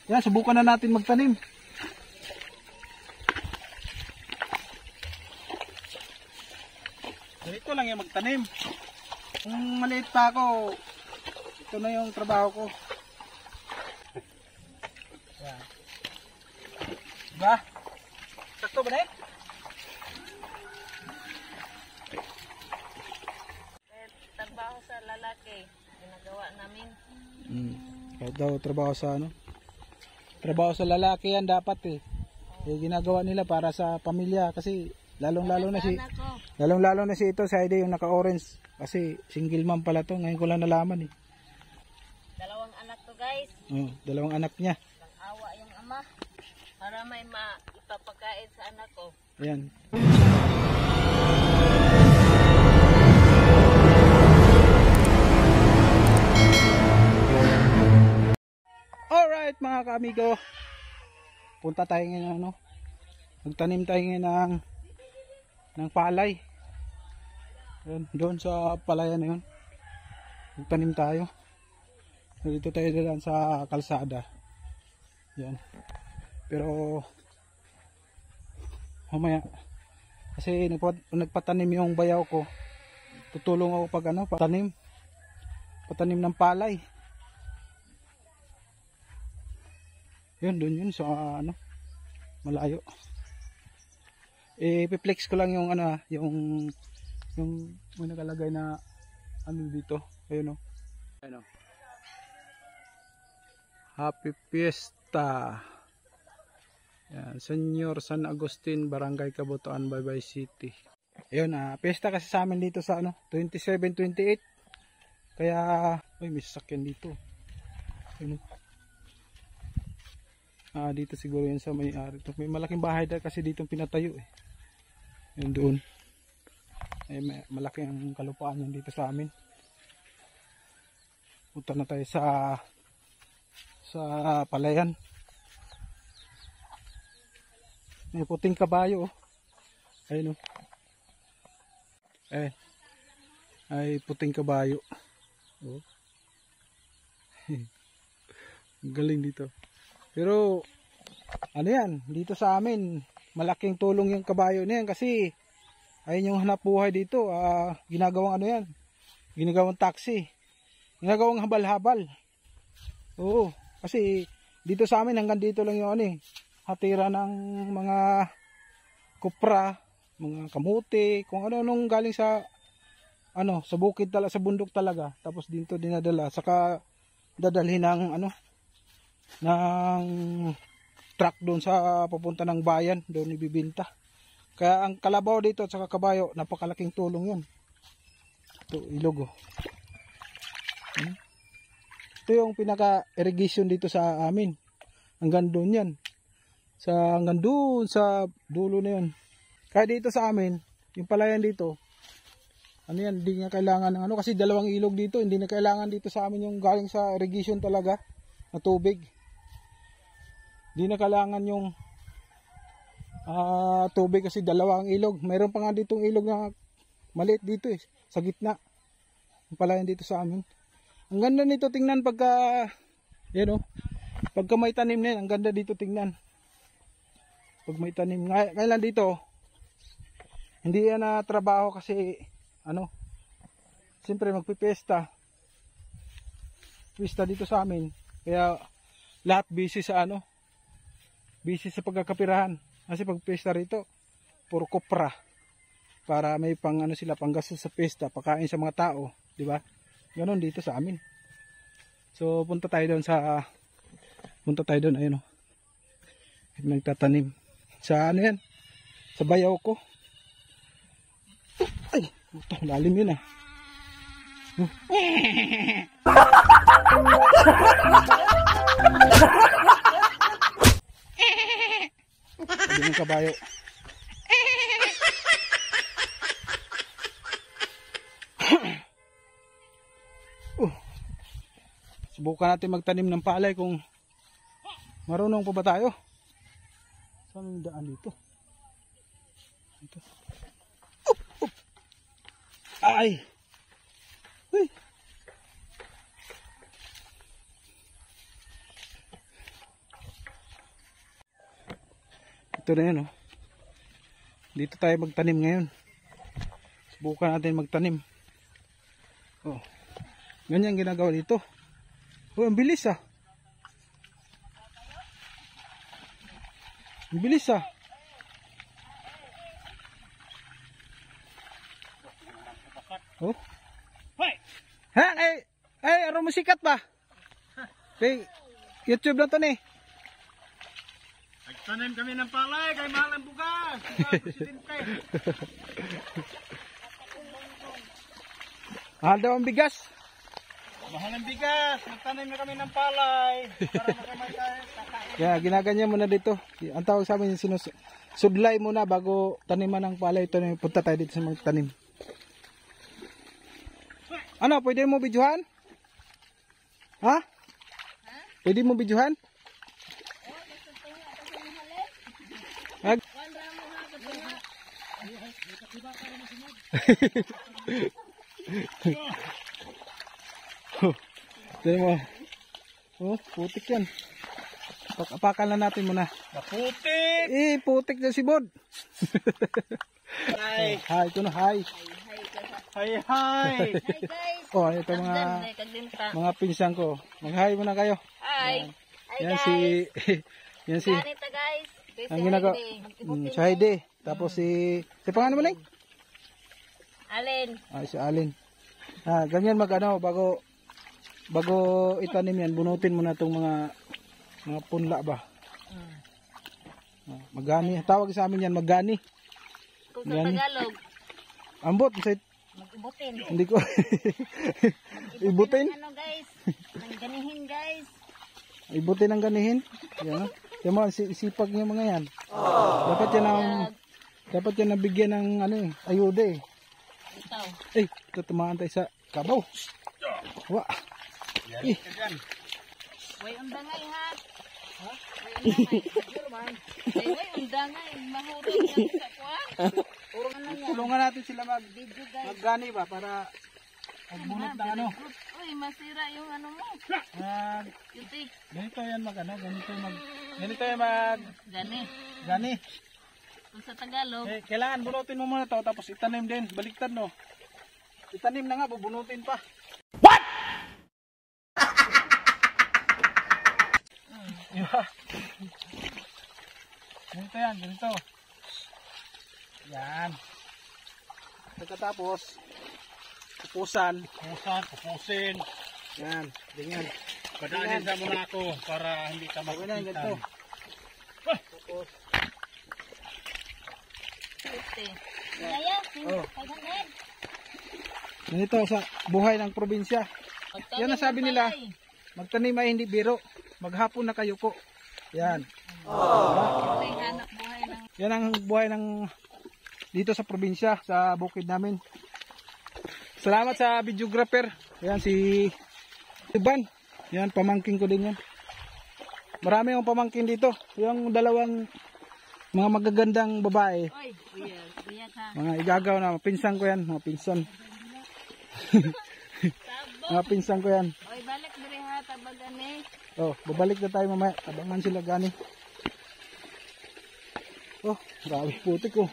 Yan, subukan na natin magtanim. Ganito lang yung magtanim. Kung maliit pa ako, ito na yung trabaho ko. Yan. Diba? Sakto ba na eh? Trabaho sa lalaki, ginagawa namin. Kahit daw trabaho sa ano? Trabaho sa lalaki yan dapat eh. Ginagawa nila para sa pamilya kasi lalong-lalo na si ito si Heidi yung naka-orange kasi single mom pala to. Ngayon ko lang nalaman eh. Dalawang anak to guys. Dalawang anak niya. Nang-awa yung ama para may maipapakain sa anak ko. Ayan. Alright mga kaamigo, punta tayo ngayon ano, magtanim tayo ngayon ng palay. Doon sa palayan na yun magtanim tayo. Dito tayo dyan sa kalsada yan, pero mamaya kasi nagpatanim yung bayaw ko, tutulong ako pag ano, patanim ng palay. Yun, doon yun sa ano, malayo. Ipiplex ko lang yung ano, yung may nakalagay na ano dito. Ayun o. Ayun o. Happy Fiesta. Yan, Senyor San Agustin, Barangay Cabutuan, Baybay City. Ayun, fiesta kasi sa amin dito sa ano, 27-28. Kaya, ay may sasakyan dito. Ayun o. Dito siguro yun sa may-ari. May malaking bahay dahil kasi dito pinatayo eh. Yun doon. Malaki ang kalupaan yun dito sa amin. Punta na tayo sa palayan. May puting kabayo oh. Ayun oh. Ay puting kabayo. Oh. Galing dito. Pero ano yan, dito sa amin malaking tulong yung kabayo na yan kasi ayun yung hanap buhay dito. Ginagawang ano yan, ginagawang taxi, ginagawang habal-habal. Oo, kasi dito sa amin hanggang dito lang yung ano eh, hatira ng mga kupra, mga kamuti, kung ano nung galing sa ano, sa bukid talaga, sa bundok talaga, tapos dito dinadala, saka dadalhin ng ano, ng truck doon sa papunta ng bayan, doon ibibinta. Kaya ang kalabaw dito at saka kabayo, napakalaking tulong yun. Ito ilog oh. Ito yung pinaka irrigation dito sa amin, hanggang doon yan, hanggang doon sa dulo na yun. Kaya dito sa amin yung palayan dito, ano yan, hindi niya kailangan ng ano, kasi dalawang ilog dito, hindi na kailangan dito sa amin yung galing sa irrigation talaga na tubig. Hindi na kailangan yung tubig kasi dalawa ang ilog. Mayroon pa nga ditong ilog na maliit dito eh, sa gitna. Yung palayan dito sa amin. Ang ganda nito tingnan pagka, yan oh, pagka may tanim na yan, ang ganda dito tingnan. Pag may tanim, ngayon dito, hindi yan na trabaho kasi, ano, siyempre magpipesta. Pista dito sa amin. Kaya lahat busy sa ano, busy sa pagkakapirahan. Kasi pag pesta rito, puro kopra. Para may pang ano sila, panggastos sa pesta, pagkain sa mga tao, di ba? Ganon dito sa amin. So punta tayo doon ayun oh. Nagtatanim. Sa ano yan? Sa bayaw ko. Ay, ito, lalim yun ah. Sabi ng kabayo. Subukan natin magtanim ng palay kung marunong pa ba tayo. Saan yung daan dito? Ito. Ay! Uy! Ito na yan, oh. Dito tayo magtanim ngayon. Subukan natin magtanim. Oh. Ganyan ginagawa dito. Oh, ang bilis ah. Ang bilis ah. Oh. Ha? Ay, araw mo sikat ba? Kay YouTube lang to ni. Nagtanim kami ng palay, kay mahal ang bugas. Presidente. Mahal daw ang bigas. Mahal ang bigas. Nagtanim na kami ng palay. Para makamay tayo. Kaya ginaganyan mo na dito. Ang tawag sa amin, sudlay muna bago taniman ng palay. Ito na punta tayo dito sa mga tanim. Ano, pwede mo bidyuhan? Ha? Pwede mo bidyuhan? Tignan mo. Oh, putik yan. Apakan na natin muna. Maputik. Putik na si Bod. Hi. Hi, ito na, hi. Hi. Hi guys. Oh, ito mga pinsan ko. Mag-hi muna kayo. Hi. Hi Yan guys. yan si Ganito guys. ang ginagawa. Si Heidi. Tapos si pangalan mo lang? Alin. Si Alin. Ganyan bago itanim yan, bunutin mo na itong mga punla ba. Magani. Tawag sa amin yan, magani. Kung sa Tagalog. Ambot. Mag-ibutin. Hindi ko. Ibutin? Ano guys? Ang ganihin guys. Ibutin ang ganihin. Yan. Yung mga sipag niya mga yan. Dapat yan nabigyan ng ayuda eh. Ikaw. Tatamaan tayo sa kabaw. Wa. Way undangay ha. Way undangay. Way undangay. Mahurot yan sa kwa. Tulungan natin sila maggani ba para magbunot ng ano. Uy, masira yung ano mo. Yutik. Ganito yan ganito yan Gani. gani. Kung sa Tagalog. Kailangan bunutin mo muna to tapos itanim din. Baliktad no. Itanim na nga, bubunutin pa. What? Ganito yan, ganito. Yan. Pagkatapos, Kupusin. yan, ganyan. Padaanin sa muna ako para hindi ka Okay na, ganito. makupitan. Tapos, Kaya, Oh. 500. ganito sa buhay ng probinsya. Yan ang sabi nila, magtanim ay hindi biro. Maghapon na kayo ko. Yan. Hanap buhay ng Yan ang buhay ng dito sa probinsya, sa bukid namin. Salamat sa videographer. Yan si Iban. Yan, pamangkin ko din yan. Marami akong pamangkin dito. Yung dalawang mga magagandang babae. Oy, buyag ha. Mga igagaw na, pinsan ko yan. Mga pinsan. Mga pinsan ko yan. Oy, balik diri ha, tabagan eh. Oh, babalik na tayo mamaya. Tabangan sila gani. Oh, grabe putik ko.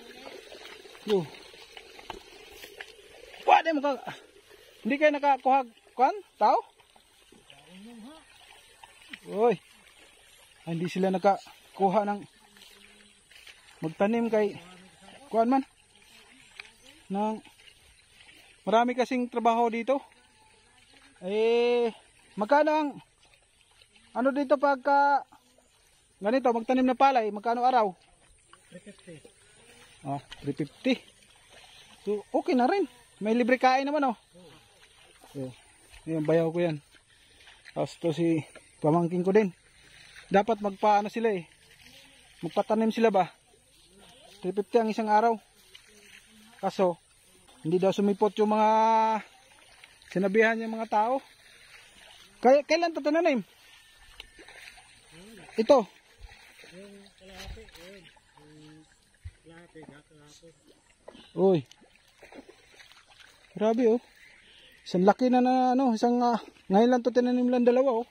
Oh. Pwede mo ka. Hindi kayo nakakuha kuan? Tao? Oy. Hindi sila nakakuha ng magtanim kay kuan man. Nang marami kasing trabaho dito. Magkano ang ano dito pagka ganito magtanim na palay, magkano araw? 350. Oh, 350. So, okay na rin. May libre kain naman oh. So, yung bayaw ko yan. Tapos to si pamangking ko din. Dapat magpaano sila eh. Magpatanim sila ba? 350 ang isang araw. Kaso, hindi daw sumipot yung mga sinabihan yung mga tao. Kailan ito tinanim? Ito. Uy. Grabe oh. Isang laki na ano, ngayon lang to tinanim lang dalawa oh.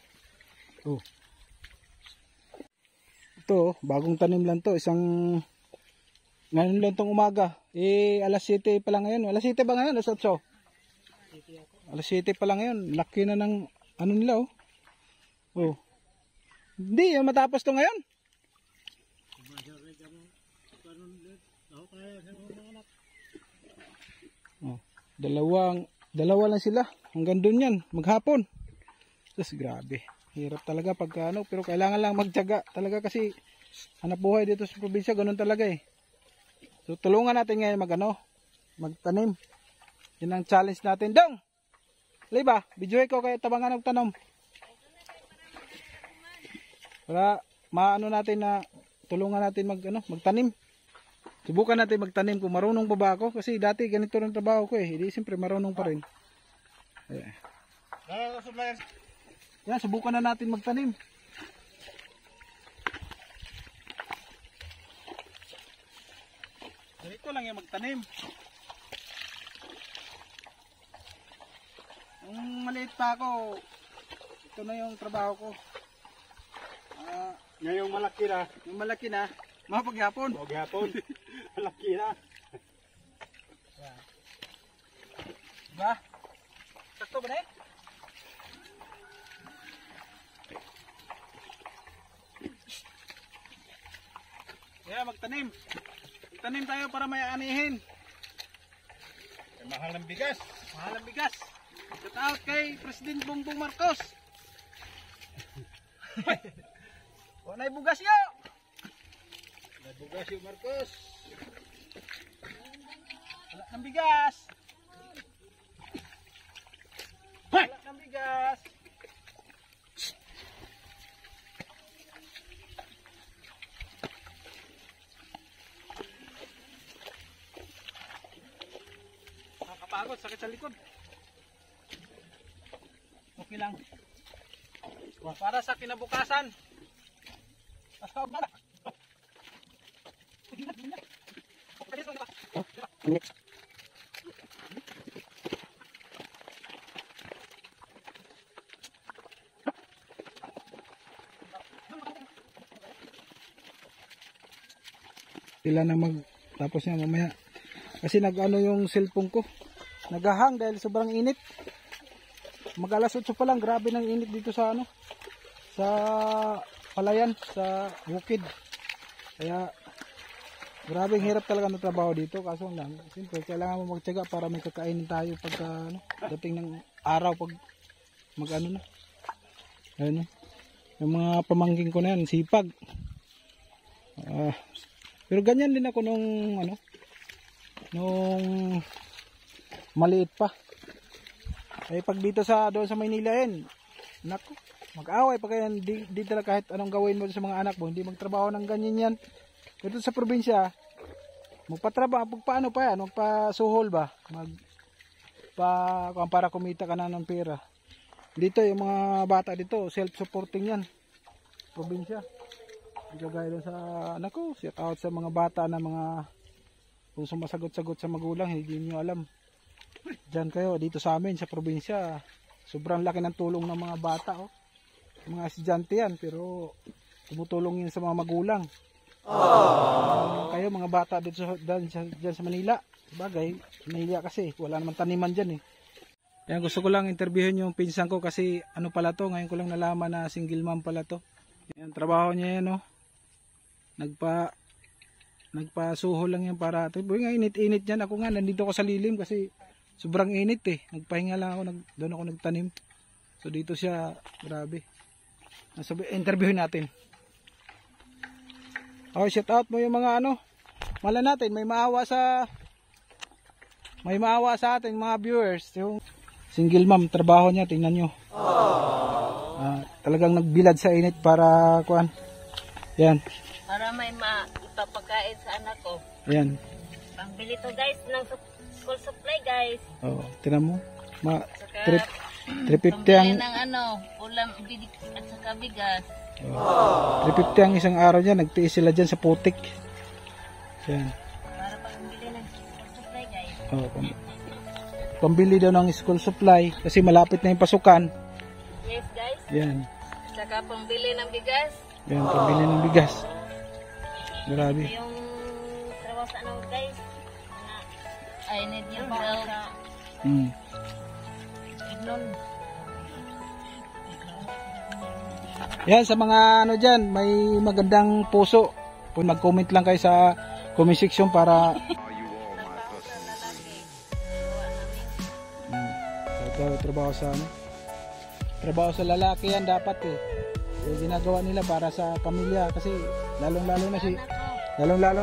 Oh. Ito, bagong tanim lang to. Ngayon lang tong umaga. Alas 7 pa lang ngayon. Alas 7 ba ngayon? Alas 8? Alas 7 pa lang ngayon. Laki na ng ano nila, oh. Oh. Hindi, matapos to ngayon. Oh, dalawa lang sila. Hanggang doon yan, maghapon. Tapos grabe. Hirap talaga pagka ano, pero kailangan lang magtiyaga talaga kasi hanap buhay dito sa probinsya, ganun talaga eh. So tulungan natin ngayon magtanim. Yan ang challenge natin. Dong! Liba, video ko kayo tabangan ng tanom. Para maano natin na tulungan natin magtanim. Subukan natin magtanim kung marunong pa ba ako kasi dati ganito rin trabaho ko eh. Hindi siyempre marunong pa rin. Ayan. Yan, subukan na natin magtanim. Ganito lang yung magtanim. Nung maliit pa ako, ito na yung trabaho ko. Ngayong malaki na. Yung malaki na, mapaghapon. Maghapon. Malaki na. Diba? Sakto ba na eh? Kaya magtanim. Magtanim tayo para may anihin. Mahal ng bigas. Mahal ang bigas. Shout out kay President Bongbong Marcos. Wala na bugas yo. Nabugas yung Marcos. Wala ng bigas. Wala ng bigas. Nakakapagod, sakit sa likod. Okay lang. Para sa kinabukasan. Basta ba? Sila na tapos niya mamaya kasi nag-ano yung cellphone ko, naghahang dahil sobrang init. Mag-alas 8 pa lang, grabe ng init dito sa sa palayan, sa bukid. Kaya grabe hirap talaga ng trabaho dito, kaso lang siyempre kailangan mo magtiyaga para may kakainin tayo pagka dating ng araw, pag na ayun, yung mga pamangkin ko na yan sipag. Pero ganyan din ako nung maliit pa. Pag dito doon sa Maynila yan, naku, mag-away pa kaya di talaga kahit anong gawin mo sa mga anak mo, hindi magtrabaho ng ganyan yan. Dito sa probinsya, magpatrabaho, paano pa yan, magpasuhol ba, para kumita ka na ng pera. Dito yung mga bata dito, self-supporting yan, probinsya. Hindi kagaya doon sa anak ko, shout out sa mga bata na kung sumasagot-sagot sa magulang, hindi nyo alam. Diyan kayo, dito sa amin, sa probinsya, sobrang laki ng tulong ng mga bata. Mga estudyante yan, pero tumutulong yun sa mga magulang. Kayo, mga bata dito dyan sa Manila, sabagay, Manila kasi, wala naman taniman dyan eh. Kaya gusto ko lang interviewin yung pinsan ko kasi pala to, ngayon ko lang nalaman na single mom pala to. Yan, trabaho niya yan, nagpasuhol lang yan para nga init-init yan. Ako nga nandito ako sa lilim kasi sobrang init eh. Nagpahinga lang ako, doon ako nagtanim. So dito siya, grabe. Interviewin natin. Okay, shout out mo yung mga mala natin, may maawa sa atin mga viewers. Yung single mom, trabaho niya, tingnan nyo. Talagang nagbilad sa init para yan. Para may ipapakain sa anak ko. Ayan. Pangbili to guys ng school supply guys. Tinan mo. Saka 350 ang ulam at saka bigas. 350 ang isang araw niya, nagtiis sila diyan sa putik. Ayan. Para pangbili ng school supply guys. Pambili daw ng school supply kasi malapit na yung pasukan. Yes guys. Ayan. Saka pambili ng bigas. Ayan, pambili ng bigas. Grabe. Yung trabaho sa ano guys. I need your help. Ignon. Yan, sa mga ano dyan, may magandang puso. Kung mag-comment lang kayo sa comment section para trabaho sa ano, trabaho sa lalaki yan dapat eh. Yung ginagawa nila para sa pamilya kasi lalong lalo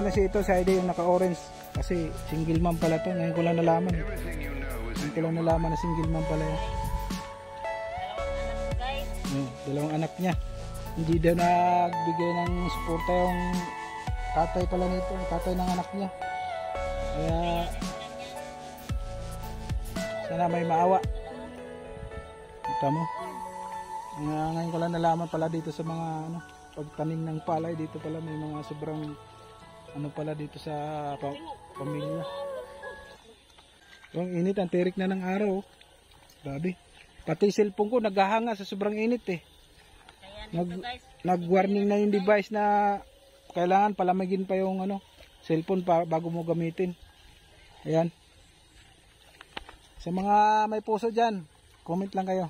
na si ito si Heidi yung naka-orange kasi single mom pala to. Ngayon ko lang nalaman na single mom pala yan. Dalawang anak niya. Hindi daw nagbigay ng suporta yung tatay pala nito, tatay ng anak niya. Kaya sana may maawa. Kita mo? Ngayon ko lang nalaman pala dito sa mga ano, pagtanim ng palay dito pala may mga sobrang ano pala dito sa pamilya. Yung init, ang tirik na ng araw. Grabe. Pati cellphone ko naghahanga sa sobrang init eh. Nag-warning na yung device na kailangan palamigin pa yung ano, cellphone bago mo gamitin. Ayan. Sa mga may puso dyan, comment lang kayo.